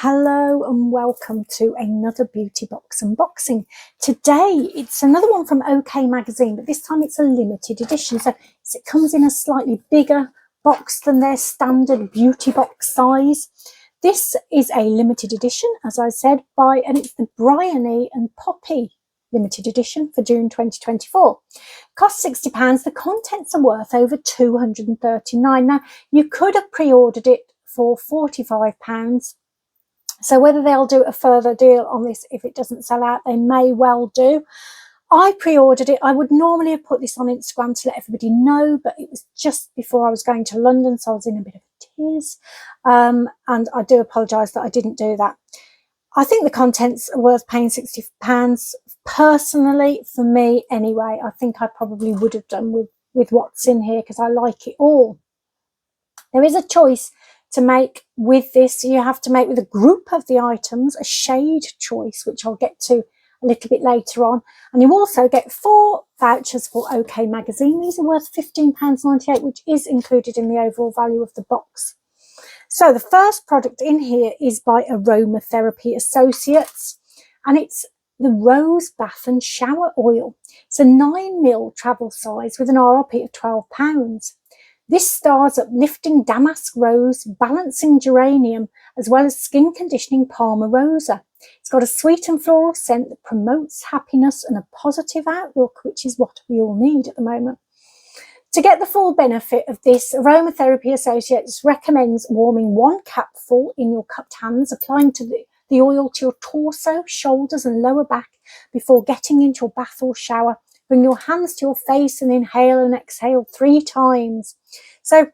Hello and welcome to another beauty box unboxing. Today it's another one from OK Magazine, but this time it's a limited edition. So it comes in a slightly bigger box than their standard beauty box size. This is a limited edition, as I said, and it's the Bryony and Poppy limited edition for June 2024. Cost £60. The contents are worth over £239. Now, you could have pre-ordered it for £45. So whether they'll do a further deal on this if it doesn't sell out, they may well do. I pre-ordered it. I would normally have put this on Instagram to let everybody know, but it was just before I was going to London, so I was in a bit of tears. And I do apologise that I didn't do that. I think the contents are worth paying £60. Personally, for me anyway, I think I probably would have done with what's in here because I like it all. There is a choice to make with this. You have to make with a group of the items a shade choice, which I'll get to a little bit later on, and you also get 4 vouchers for OK Magazine. These are worth £15.98, which is included in the overall value of the box. So the first product in here is by Aromatherapy Associates, and it's the Rose Bath and Shower Oil. It's a 9ml travel size with an RRP of £12. This stars uplifting damask rose, balancing geranium, as well as skin conditioning Palma rosa. It's got a sweet and floral scent that promotes happiness and a positive outlook, which is what we all need at the moment. To get the full benefit of this, Aromatherapy Associates recommends warming 1 capful in your cupped hands, applying the oil to your torso, shoulders and lower back before getting into your bath or shower. Bring your hands to your face and inhale and exhale 3 times. So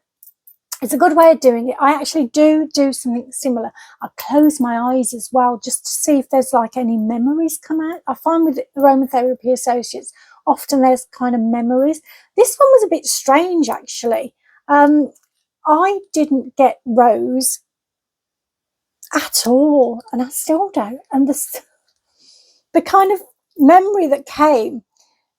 it's a good way of doing it. I actually do something similar. I close my eyes as well just to see if there's like any memories come out. I find with Aromatherapy Associates, often there's kind of memories. This one was a bit strange actually. I didn't get rose at all, and I still don't. And the kind of memory that came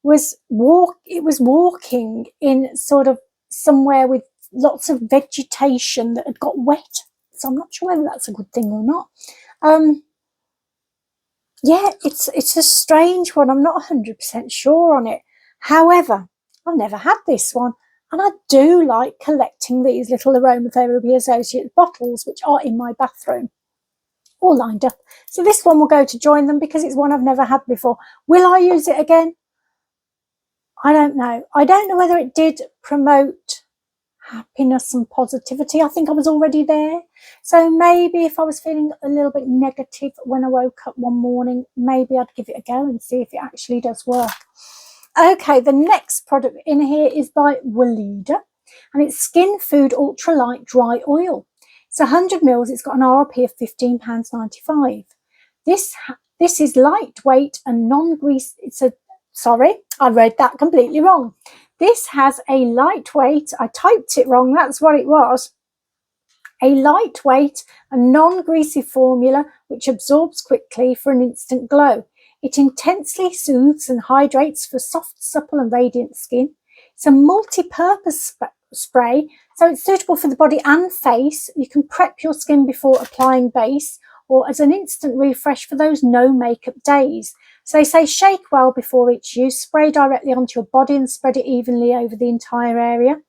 was walking in sort of somewhere with lots of vegetation that had got wet. So I'm not sure whether that's a good thing or not. Yeah, it's a strange one. I'm not 100% sure on it. However, I've never had this one, and I do like collecting these little Aromatherapy Associates bottles, which are in my bathroom, all lined up. So this one will go to join them because it's one I've never had before. Will I use it again? I don't know. I don't know whether it did promote happiness and positivity. I think I was already there. So maybe if I was feeling a little bit negative when I woke up one morning, maybe I'd give it a go and see if it actually does work. Okay, the next product in here is by Weleda, and it's Skin Food Ultralight Dry Oil. It's 100ml. It's got an RRP of £15.95. This is lightweight and non-grease. Sorry, I read that completely wrong. This has a lightweight, I typed it wrong, that's what it was. A lightweight and non-greasy formula which absorbs quickly for an instant glow. It intensely soothes and hydrates for soft, supple and radiant skin. It's a multi-purpose spray, so it's suitable for the body and face. You can prep your skin before applying base or as an instant refresh for those no makeup days. So they say shake well before each use, spray directly onto your body and spread it evenly over the entire area.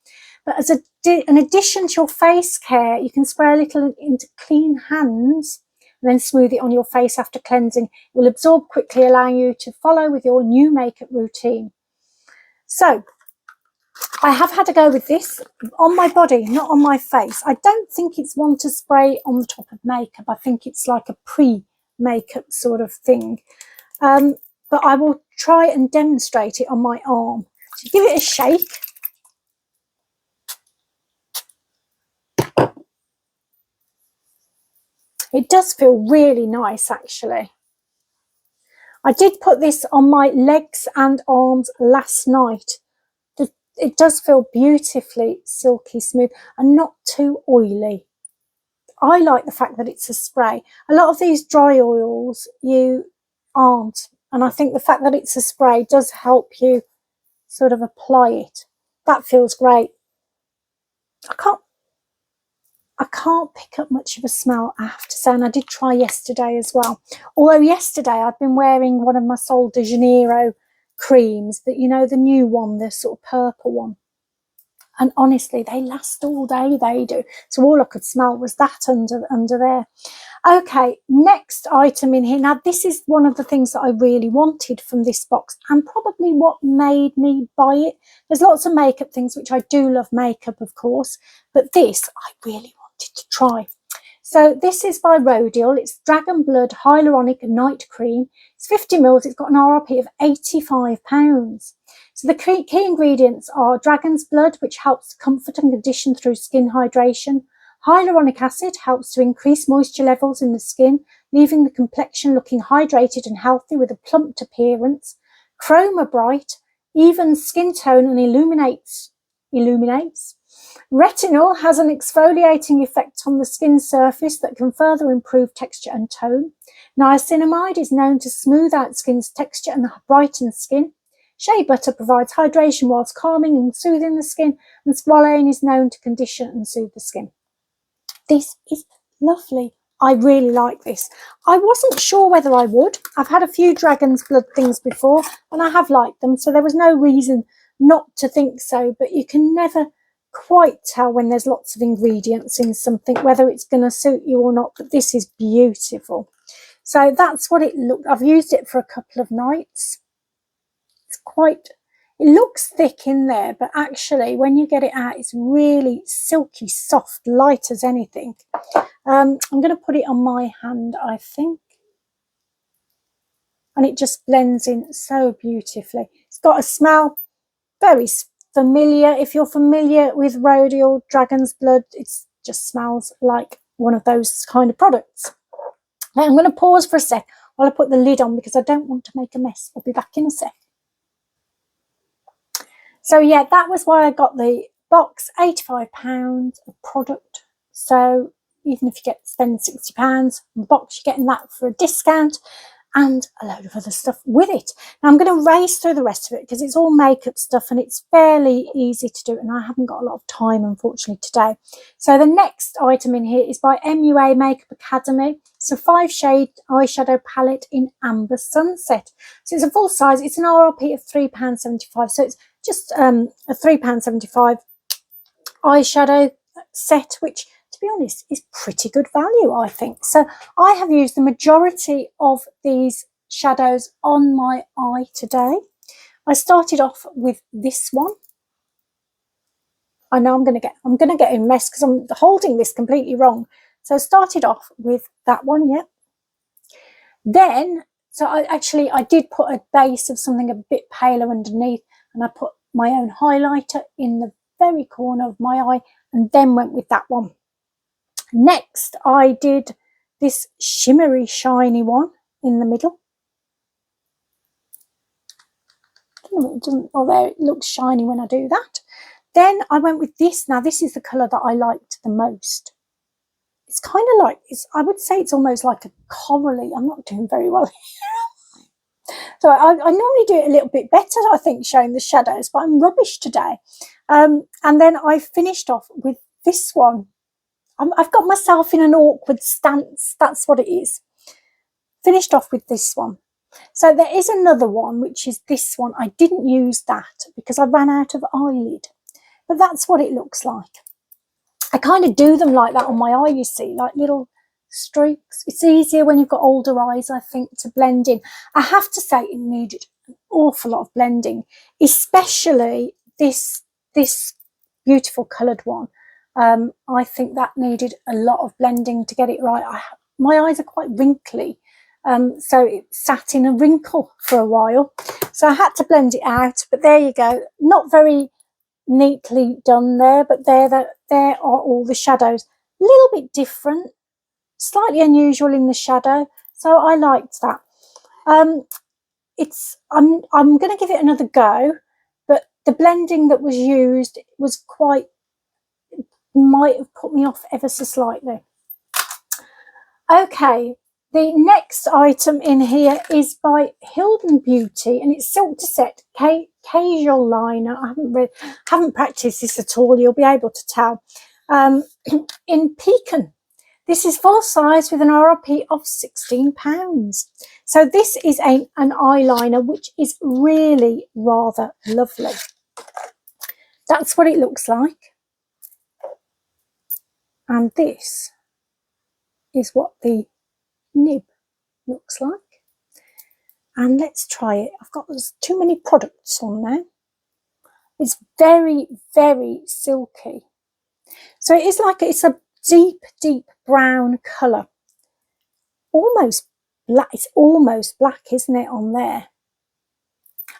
But as an addition to your face care, you can spray a little into clean hands and then smooth it on your face after cleansing. It will absorb quickly, allowing you to follow with your new makeup routine. So I have had a go with this on my body, not on my face. I don't think it's one to spray on the top of makeup. I think it's like a pre-makeup sort of thing. But I will try and demonstrate it on my arm. So give it a shake. It does feel really nice, actually. I did put this on my legs and arms last night. It does feel beautifully silky smooth and not too oily. I like the fact that it's a spray. A lot of these dry oils you aren't. And I think the fact that it's a spray does help you sort of apply it. That feels great. I can't pick up much of a smell, I have to say, and I did try yesterday as well. Although yesterday I'd been wearing one of my Sol de Janeiro creams, that, you know, the new one, the sort of purple one. And honestly, they last all day, they do. So all I could smell was that under there. Okay, next item in here. Now, this is one of the things that I really wanted from this box, and probably what made me buy it. There's lots of makeup things, which I do love makeup, of course, but this I really wanted to try. So this is by Rodial. It's Dragon Blood Hyaluronic Night Cream. It's 50 mils. It's got an RRP of £85. So the key ingredients are dragon's blood, which helps to comfort and condition through skin hydration. Hyaluronic acid helps to increase moisture levels in the skin, leaving the complexion looking hydrated and healthy with a plumped appearance. Chroma Bright evens skin tone and illuminates. Retinol has an exfoliating effect on the skin surface that can further improve texture and tone. Niacinamide is known to smooth out skin's texture and brighten skin. Shea butter provides hydration whilst calming and soothing the skin, and squalane is known to condition and soothe the skin. This is lovely. I really like this. I wasn't sure whether I would. I've had a few Dragon's Blood things before and I have liked them, so there was no reason not to think so, but you can never quite tell when there's lots of ingredients in something, whether it's going to suit you or not. But this is beautiful. So that's what it looked. I've used it for a couple of nights. It's quite, it looks thick in there, but actually when you get it out, it's really silky, soft, light as anything. I'm going to put it on my hand, I think. And it just blends in so beautifully. It's got a smell very familiar. If you're familiar with Rodial Dragon's Blood, it just smells like one of those kind of products. Now I'm going to pause for a sec while I put the lid on, because I don't want to make a mess. I'll be back in a sec. So yeah, that was why I got the box. £85 of product. So even if you spend £60 on the box, you're getting that for a discount, and a load of other stuff with it. Now I'm going to race through the rest of it because it's all makeup stuff and it's fairly easy to do, and I haven't got a lot of time, unfortunately, today. So the next item in here is by MUA Makeup Academy. It's a 5-shade eyeshadow palette in Amber Sunset. So it's a full size. It's an RRP of £3.75. So it's just a £3.75 eyeshadow set, which, to be honest, is pretty good value, I think. So I have used the majority of these shadows on my eye today. I started off with this one. I know I'm going to get in a mess because I'm holding this completely wrong. So I started off with that one, yeah. Then, so I did put a base of something a bit paler underneath, and I put my own highlighter in the very corner of my eye, and then went with that one. Next, I did this shimmery, shiny one in the middle. It doesn't, oh, there, it looks shiny when I do that. Then I went with this. Now, this is the colour that I liked the most. It's kind of like, I would say it's almost like a corally. I'm not doing very well here. So I normally do it a little bit better, I think, showing the shadows, but I'm rubbish today. And then I finished off with this one. I've got myself in an awkward stance. That's what it is. Finished off with this one. So there is another one, which is this one. I didn't use that because I ran out of eyelid. But that's what it looks like. I kind of do them like that on my eye, you see, like little streaks. It's easier when you've got older eyes, I think, to blend in. I have to say it needed an awful lot of blending, especially this beautiful coloured one. I think that needed a lot of blending to get it right. My eyes are quite wrinkly, so it sat in a wrinkle for a while. So I had to blend it out, but there you go. Not very neatly done there, but there are all the shadows. A little bit different, slightly unusual in the shadow, so I liked that. I'm going to give it another go, but the blending that was used was might have put me off ever so slightly. Okay, the next item in here is by Hilden Beauty, and it's Silk to Set Casual Liner. I haven't practiced this at all, you'll be able to tell. in Pecan. This is full size with an RRP of £16. So this is an eyeliner, which is really rather lovely. That's what it looks like. And this is what the nib looks like. And let's try it. There's too many products on there. It's very, very silky. So it is like, it's a deep, deep brown colour. Almost black. It's almost black, isn't it, on there?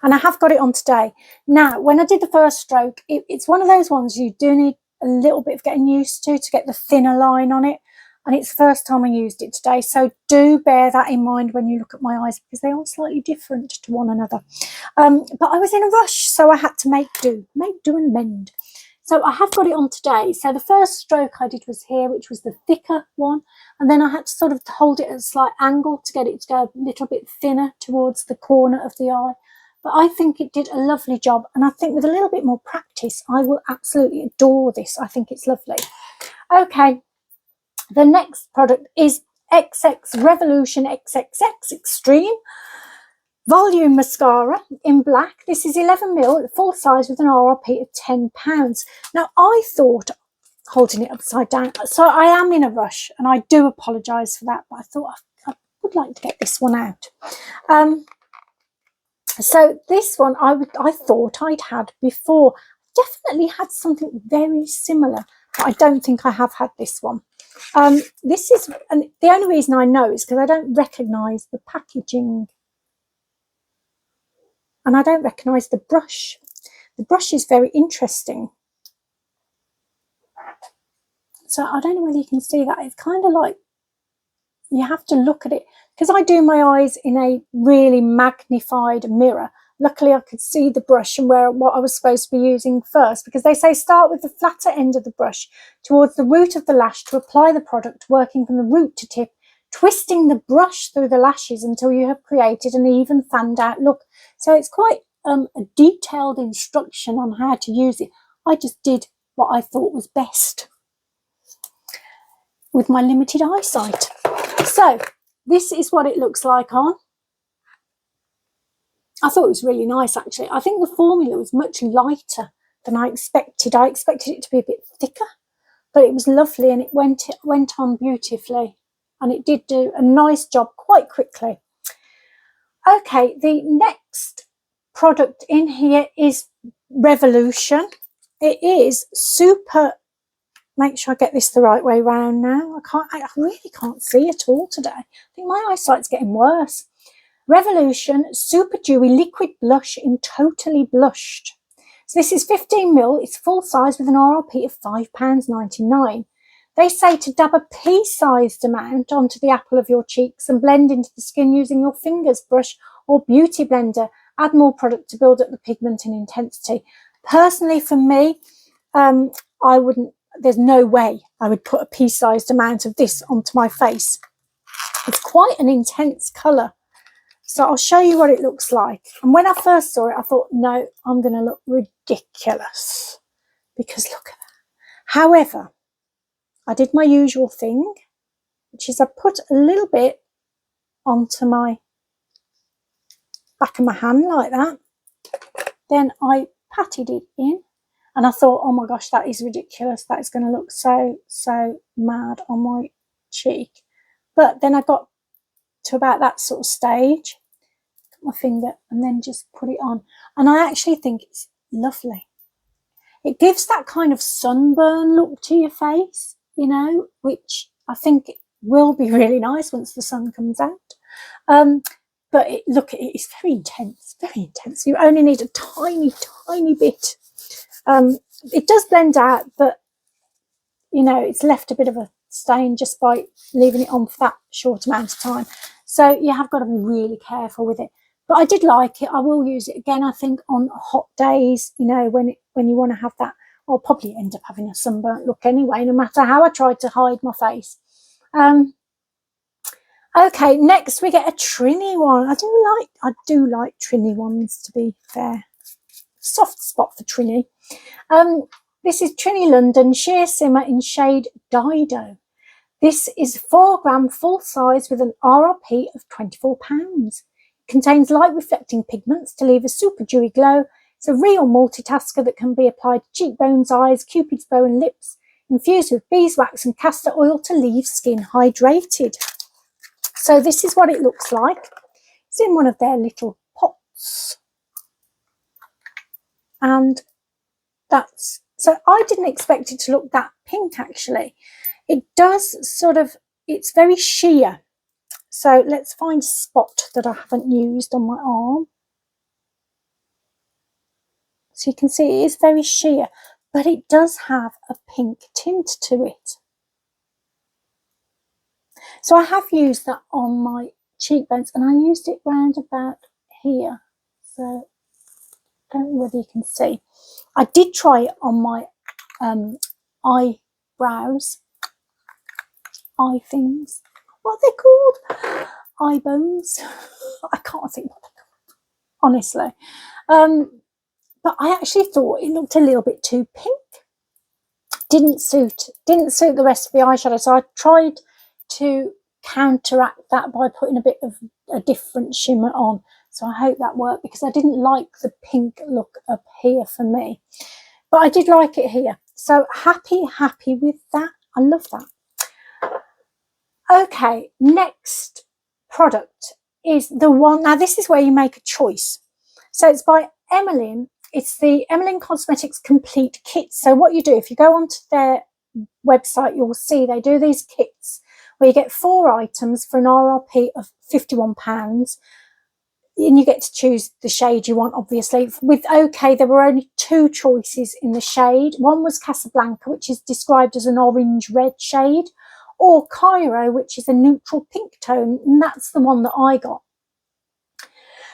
And I have got it on today. Now, when I did the first stroke, it's one of those ones you do need a little bit of getting used to get the thinner line on it. And it's the first time I used it today. So do bear that in mind when you look at my eyes, because they are slightly different to one another. But I was in a rush, so I had to make do and mend. So I have got it on today. So the first stroke I did was here, which was the thicker one. And then I had to sort of hold it at a slight angle to get it to go a little bit thinner towards the corner of the eye. But I think it did a lovely job. And I think with a little bit more practice, I will absolutely adore this. I think it's lovely. Okay, the next product is XX Revolution XXX Extreme Volume Mascara in black. This is 11ml, full size with an RRP of £10. Now, I thought, holding it upside down, so I am in a rush, and I do apologise for that, but I thought I would like to get this one out. So this one I thought I'd had before. Definitely had something very similar, but I don't think I have had this one. This is, and the only reason I know is because I don't recognise the packaging. And I don't recognise the brush. The brush is very interesting. So I don't know whether you can see that. It's kind of like, you have to look at it. Because I do my eyes in a really magnified mirror. Luckily, I could see the brush and what I was supposed to be using first. Because they say start with the flatter end of the brush towards the root of the lash to apply the product, working from the root to tip, twisting the brush through the lashes until you have created an even fanned out look. So it's quite a detailed instruction on how to use it. I just did what I thought was best with my limited eyesight. So this is what it looks like on. I thought it was really nice, actually. I think the formula was much lighter than I expected. I expected it to be a bit thicker, but it was lovely and it went on beautifully. And it did do a nice job quite quickly. Okay, the next product in here is Revolution. It is super, make sure I get this the right way round now. I really can't see at all today. I think my eyesight's getting worse. Revolution Super Dewy Liquid Blush in Totally Blushed. So this is 15ml. It's full size with an RRP of £5.99. They say to dab a pea-sized amount onto the apple of your cheeks and blend into the skin using your fingers, brush or beauty blender. Add more product to build up the pigment and intensity. Personally, for me, I wouldn't, there's no way I would put a pea-sized amount of this onto my face. It's quite an intense colour. So I'll show you what it looks like. And when I first saw it, I thought, no, I'm going to look ridiculous. Because look at that. However, I did my usual thing, which is I put a little bit onto my back of my hand like that. Then I patted it in and I thought, oh my gosh, that is ridiculous. That is going to look so, so mad on my cheek. But then I got to about that sort of stage, got my finger and then just put it on. And I actually think it's lovely. It gives that kind of sunburn look to your face, you know, which I think will be really nice once the sun comes out. But look, it's very intense, very intense. You only need a tiny, tiny bit. It does blend out, but, you know, it's left a bit of a stain just by leaving it on for that short amount of time. So you have got to be really careful with it. But I did like it. I will use it again, I think, on hot days, you know, when you want to have that. I'll probably end up having a sunburnt look anyway, no matter how I try to hide my face. Okay, next we get a Trine one. I do like Trine ones, to be fair. Soft spot for Trine. This is Trine London Sheer Simmer in shade Dido. This is 4 gram full size with an RRP of £24. Contains light reflecting pigments to leave a super dewy glow. It's a real multitasker that can be applied to cheekbones, eyes, cupid's bow and lips, infused with beeswax and castor oil to leave skin hydrated. So this is what it looks like. It's in one of their little pots. And that's, so I didn't expect it to look that pink actually. It does sort of, it's very sheer. So let's find a spot that I haven't used on my arm. So you can see it is very sheer, but it does have a pink tint to it. So I have used that on my cheekbones and I used it round about here. So I don't know whether you can see. I did try it on my eyebrows, eye things. What are they called? Eye bones. I can't think what they're called, honestly. But I actually thought it looked a little bit too pink. Didn't suit the rest of the eyeshadow. So I tried to counteract that by putting a bit of a different shimmer on. So I hope that worked because I didn't like the pink look up here for me. But I did like it here. So happy with that. I love that. Okay, next product is the one, now this is where you make a choice. So it's by Emmeline. It's the Emmeline Cosmetics Complete Kit. So what you do, if you go onto their website, you'll see they do these kits where you get 4 items for an RRP of £51. And you get to choose the shade you want, obviously. With OK, there were only 2 choices in the shade. One was Casablanca, which is described as an orange-red shade, or Cairo, which is a neutral pink tone, and that's the one that I got.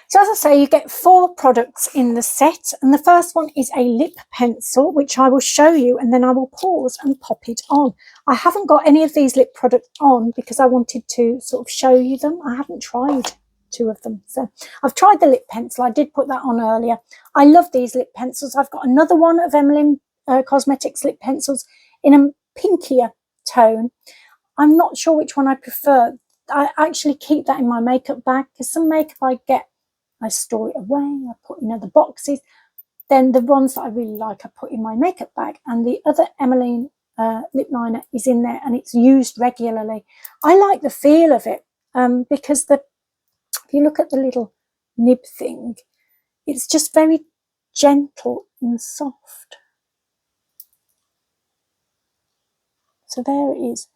So as I say, you get 4 products in the set, and the first one is a lip pencil, which I will show you, and then I will pause and pop it on. I haven't got any of these lip products on because I wanted to sort of show you them. I haven't tried 2 of them. So I've tried the lip pencil. I did put that on earlier. I love these lip pencils. I've got another one of Emmeline Cosmetics lip pencils in a pinkier tone. I'm not sure which one I prefer. I actually keep that in my makeup bag because some makeup I get, I store it away, I put in other boxes. Then the ones that I really like, I put in my makeup bag. And the other Emmeline lip liner is in there and it's used regularly. I like the feel of it because if you look at the little nib thing, it's just very gentle and soft. So there it is.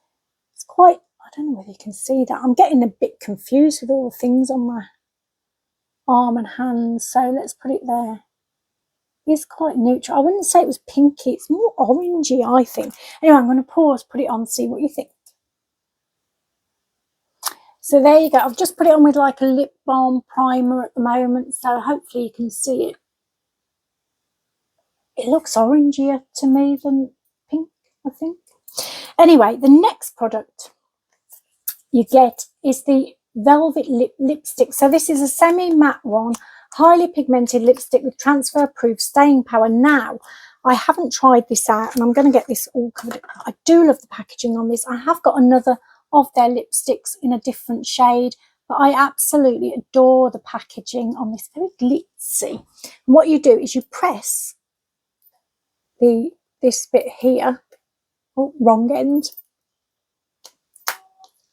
It's quite, I don't know whether you can see that. I'm getting a bit confused with all the things on my arm and hands. So let's put it there. It's quite neutral. I wouldn't say it was pinky. It's more orangey, I think. Anyway, I'm going to pause, put it on, see what you think. So there you go. I've just put it on with like a lip balm primer at the moment. So hopefully you can see it. It looks orangier to me than pink, I think. Anyway, the next product you get is the Velvet Lipstick. So this is a semi-matte one, highly pigmented lipstick with transfer-proof staying power. Now, I haven't tried this out and I'm going to get this all covered. I do love the packaging on this. I have got another of their lipsticks in a different shade, but I absolutely adore the packaging on this, very glitzy. And what you do is you press this bit here, oh, wrong end,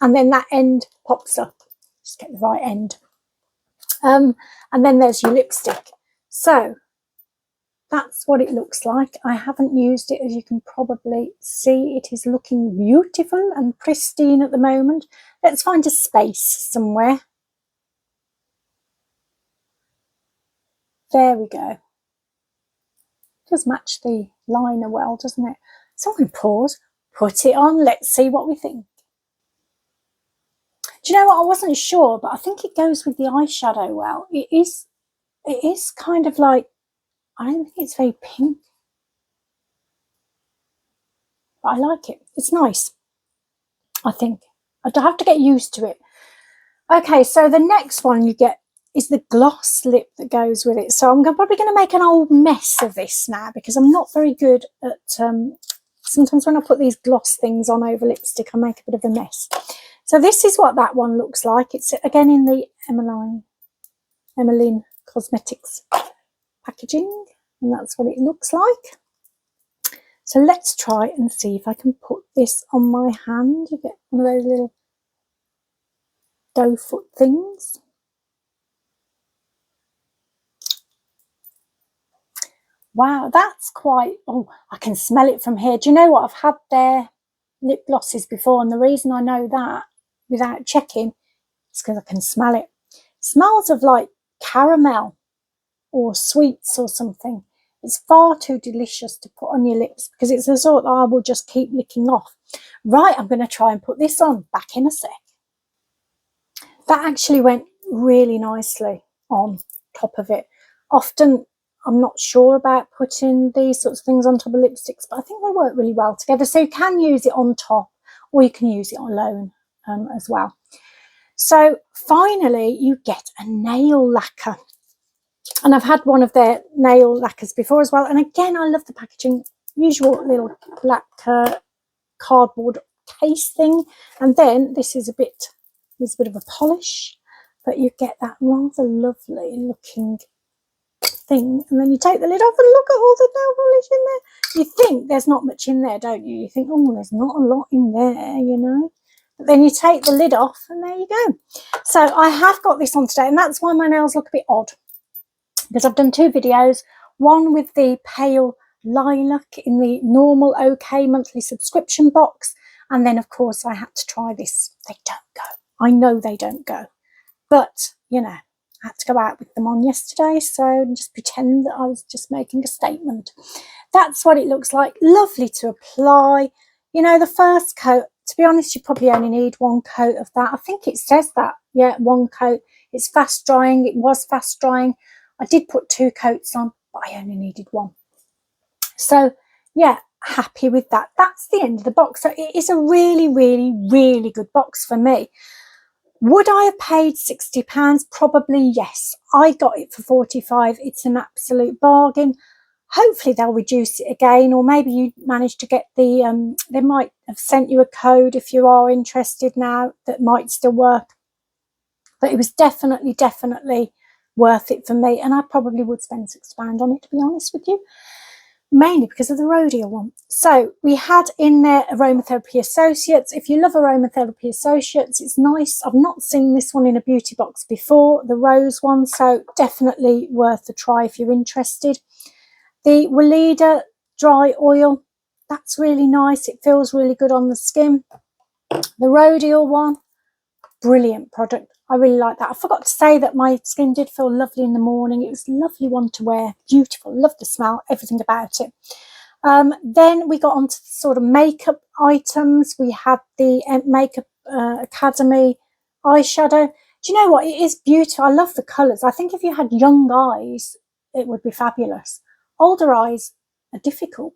and then that end pops up. Just get the right end. And then there's your lipstick. So that's what it looks like. I haven't used it, as you can probably see. It is looking beautiful and pristine at the moment. Let's find a space somewhere. There we go. Does match the liner well, doesn't it? So I'm going to pause, put it on. Let's see what we think. Do you know what? I wasn't sure, but I think it goes with the eyeshadow well. It is kind of like, I don't think it's very pink, but I like it. It's nice, I think. I have to get used to it. Okay, so the next one you get is the gloss lip that goes with it. So I'm probably going to make an old mess of this now, because I'm not very good at, sometimes when I put these gloss things on over lipstick, I make a bit of a mess. So this is what that one looks like. It's again in the Emmeline Cosmetics packaging, and that's what it looks like. So let's try and see if I can put this on my hand. You get one of those little dough foot things. Wow, that's quite, oh, I can smell it from here. Do you know what? I've had their lip glosses before, and the reason I know that without checking is because I can smell it. It smells of like caramel or sweets or something. It's far too delicious to put on your lips, because it's the sort that I will just keep licking off. Right, I'm going to try and put this on. Back in a sec. That actually went really nicely on top of it. Often I'm not sure about putting these sorts of things on top of lipsticks, but I think they work really well together. So you can use it on top, or you can use it alone as well. So finally you get a nail lacquer. And I've had one of their nail lacquers before as well. And again, I love the packaging. Usual little black cardboard case thing. And then this is a bit of a polish, but you get that rather lovely looking thing. And then you take the lid off and look at all the nail polish in there. You think there's not much in there, don't you? You think, oh, there's not a lot in there, you know. But then you take the lid off and there you go. So I have got this on today, and that's why my nails look a bit odd, because I've done two videos, one with the pale lilac in the normal OK monthly subscription box, and then of course I had to try this. They don't go. I know they don't go, but you know, I had to go out with them on yesterday, so just pretend that I was just making a statement. That's what it looks like. Lovely to apply. You know, the first coat, to be honest, you probably only need one coat of that. I think it says that, yeah, one coat. It's fast drying. It was fast drying. I did put 2 coats on, but I only needed 1. So yeah, happy with that. That's the end of the box. So it is a really, really, really good box for me. Would I have paid £60? Probably yes. I got it for 45. It's an absolute bargain. Hopefully they'll reduce it again, or maybe you managed to get the, they might have sent you a code if you are interested now that might still work. But it was definitely, definitely worth it for me, and I probably would spend £60 on it, to be honest with you, mainly because of the Rodial one. So we had in there Aromatherapy Associates. If you love Aromatherapy Associates, it's nice. I've not seen this one in a beauty box before, the rose one, so definitely worth a try if you're interested. The Weleda dry oil, that's really nice. It feels really good on the skin. The Rodial one, brilliant product. I really like that. I forgot to say that my skin did feel lovely in the morning. It was a lovely one to wear. Beautiful. Love the smell. Everything about it. Then we got onto the sort of makeup items. We had the Makeup Academy eyeshadow. Do you know what? It is beautiful. I love the colours. I think if you had young eyes, it would be fabulous. Older eyes are difficult.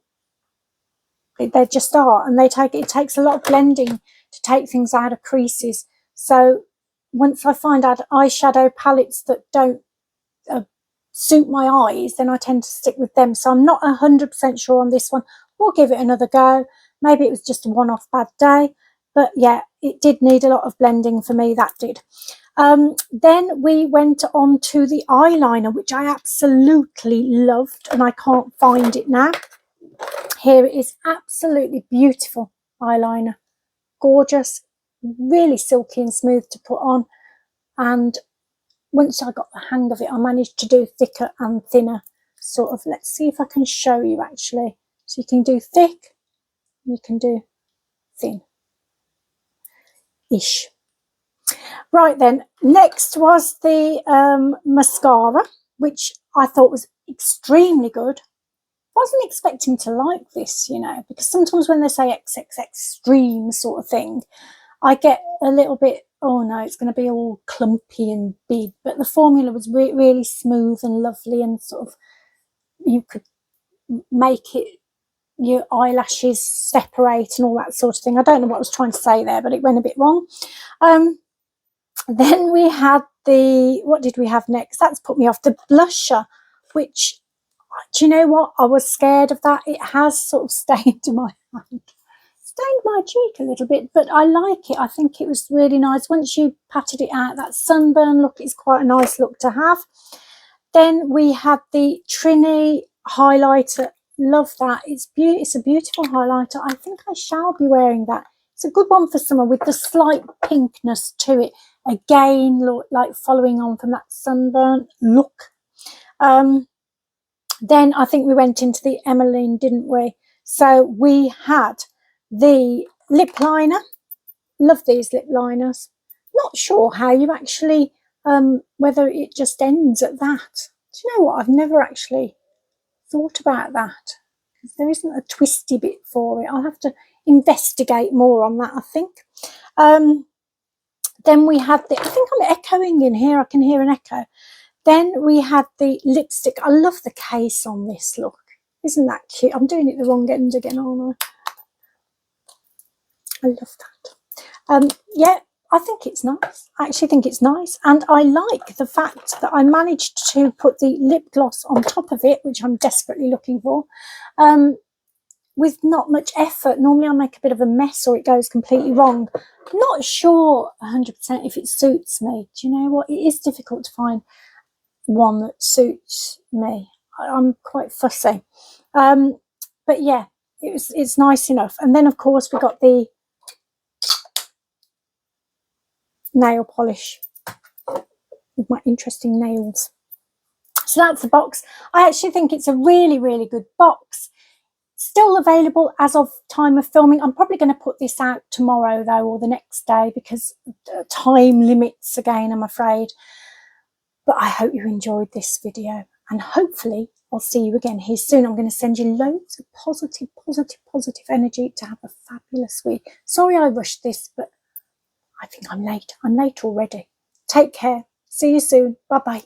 They just are. And it takes a lot of blending to take things out of creases. So once I find out eyeshadow palettes that don't suit my eyes, then I tend to stick with them. So I'm not 100% sure on this one. We'll give it another go. Maybe it was just a one-off bad day. But yeah, it did need a lot of blending for me, that did. Then we went on to the eyeliner, which I absolutely loved, and I can't find it now. Here it is, absolutely beautiful eyeliner. Gorgeous. Really silky and smooth to put on, and once I got the hang of it, I managed to do thicker and thinner sort of. Let's see if I can show you actually. So you can do thick, you can do thin ish. Right then, next was the mascara, which I thought was extremely good. Wasn't expecting to like this, you know, because sometimes when they say XXX extreme sort of thing, I get a little bit, oh no, it's going to be all clumpy and big. But the formula was really smooth and lovely, and sort of, you could make it, your eyelashes separate and all that sort of thing. I don't know what I was trying to say there, but it went a bit wrong. Then we had the, what did we have next? That's put me off. The blusher, which, do you know what? I was scared of that. It has sort of stained my hand, stained my cheek a little bit, but I like it. I think it was really nice. Once you patted it out, that sunburn look is quite a nice look to have. Then we had the Trine highlighter. Love that. It's a beautiful highlighter. I think I shall be wearing that. It's a good one for summer with the slight pinkness to it. Again, look, like following on from that sunburn look. Then I think we went into the Emmeline, didn't we? So we had the lip liner. Love these lip liners. Not sure how you actually, whether it just ends at that. Do you know what? I've never actually thought about that. There isn't a twisty bit for it. I'll have to investigate more on that, I think. Then we had the, I think I'm echoing in here. I can hear an echo. Then we had the lipstick. I love the case on this, look. Isn't that cute? I'm doing it the wrong end again, aren't I? I love that. Yeah, I think it's nice. I actually think it's nice. And I like the fact that I managed to put the lip gloss on top of it, which I'm desperately looking for, with not much effort. Normally I make a bit of a mess or it goes completely wrong. I'm not sure 100% if it suits me. Do you know what? It is difficult to find one that suits me. I'm quite fussy. But yeah, it's nice enough. And then, of course, we got the nail polish with my interesting nails. So that's the box. I actually think it's a really, really good box. Still available as of time of filming. I'm probably going to put this out tomorrow though, or the next day, because time limits again, I'm afraid. But I hope you enjoyed this video, and hopefully I'll see you again here soon. I'm going to send you loads of positive energy to have a fabulous week. Sorry I rushed this, but I think I'm late. I'm late already. Take care. See you soon. Bye-bye.